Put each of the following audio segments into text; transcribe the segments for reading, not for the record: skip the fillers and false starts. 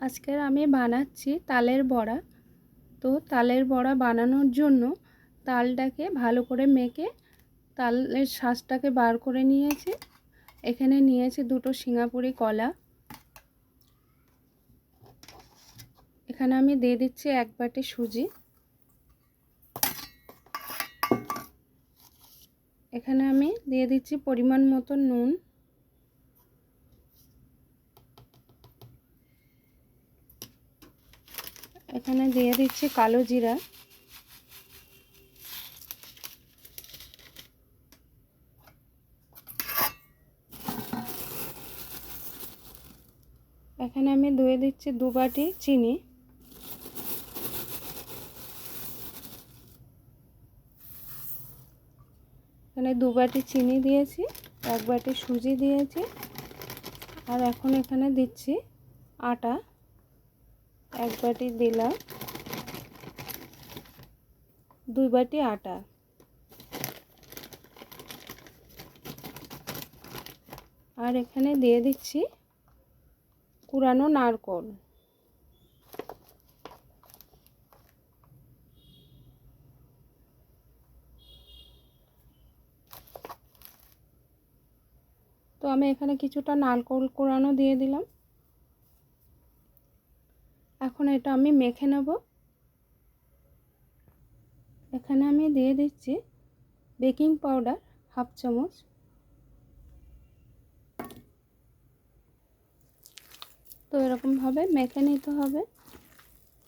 আজকের আমি বানাচ্ছি তালের বড়া। তো তালের বড়া বানানোর জন্য তালটাকে ভালো করে মেখে তালের শাঁসটাকে বার করে নিয়েছি। এখানে নিয়েছি দুটো সিঙ্গাপুরি কলা। এখানে আমি দিয়ে দিচ্ছি 1 বাটি সুজি। এখানে আমি দিয়ে দিচ্ছি পরিমাণ মতো নুন। এখানে দিয়ে দিচ্ছি কালো জিরা। এখানে আমি দিয়ে দিচ্ছি 2 বাটি চিনি। এখানে 2 বাটি চিনি দিয়েছি, 1 বাটি সুজি দিয়েছি, আর এখন এখানে দিচ্ছি আটা। 1 বাটি দিলাম, 2 বাটি আটা। আর এখানে দিয়ে দিচ্ছি কুড়ানো নারকেল। তো আমি এখানে কিছুটা নারকেল কুড়ানো দিয়ে দিলাম। এখন এটা আমি মেখে নেব। এখানে আমি দিয়ে দিচ্ছি বেকিং পাউডার 1/2 চামচ। তো এরকমভাবে মেখে নিতে হবে।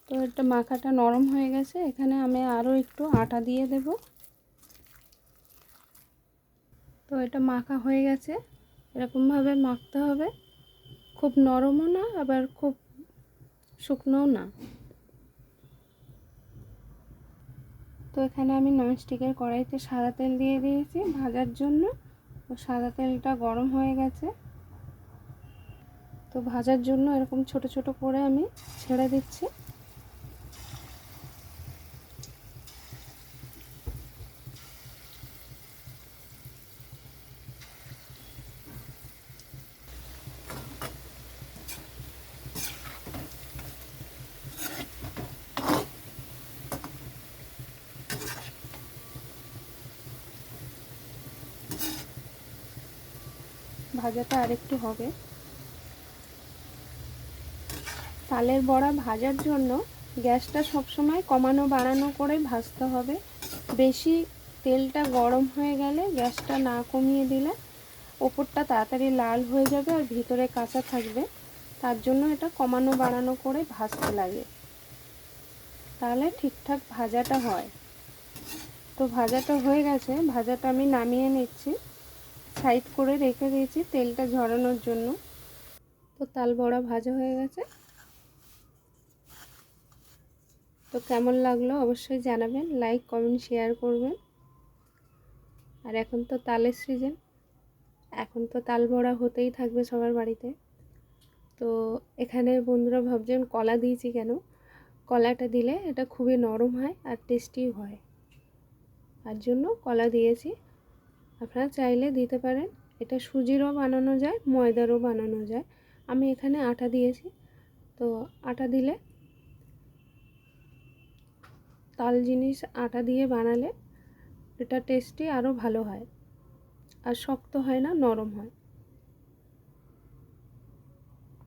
তো এটা মাখাটা নরম হয়ে গেছে। এখানে আমি আরও একটু আটা দিয়ে দেব। তো এটা মাখা হয়ে গেছে। এরকমভাবে মাখতে হবে, খুব নরমও না আবার খুব শুকনোও না। তো এখানে আমি ননস্টিকের কড়াইতে সাদা তেল দিয়ে দিয়েছি ভাজার জন্য। তো সাদা তেলটা গরম হয়ে গেছে। তো ভাজার জন্য এরকম ছোট ছোট করে আমি ছেড়ে দিচ্ছি। ভাজাটা আরেকটু হবে। তালের বড়া ভাজার জন্য গ্যাসটা সবসময় কমানো বাড়ানো করে ভাজতে হবে। বেশি তেলটা গরম হয়ে গেলে গ্যাসটা না কমিয়ে দিলে ওপরটা তাড়াতাড়ি লাল হয়ে যাবে আর ভিতরে কাঁচা থাকবে। তার জন্য এটা কমানো বাড়ানো করে ভাজতে লাগে, তাহলে ঠিকঠাক ভাজাটা হয়। তো ভাজাটা হয়ে গেছে। ভাজাটা আমি নামিয়ে নিচ্ছি, সাইড করে রেখে দিয়েছি তেলটা ঝরানোর জন্য। তো তাল বড়া ভাজা হয়ে গেছে। তো কেমন লাগলো অবশ্যই জানাবেন, লাইক কমেন্ট শেয়ার করবেন। আর এখন তো তালের সিজন, এখন তো তাল বড়া হতেই থাকবে সবার বাড়িতে। তো এখানে বন্ধুরা ভাবছেন কলা দিয়েছি কেন। কলাটা দিলে এটা খুবই নরম হয় আর টেস্টিও হয়, তার জন্য কলা দিয়েছি। আপনারা চাইলে দিতে পারেন। এটা সুজিরও বানানো যায়, ময়দারও বানানো যায়। আমি এখানে আটা দিয়েছি। তো আটা দিলে, তাল জিনিস আটা দিয়ে বানালে এটা টেস্টি আরও ভালো হয় আর শক্ত হয় না, নরম হয়।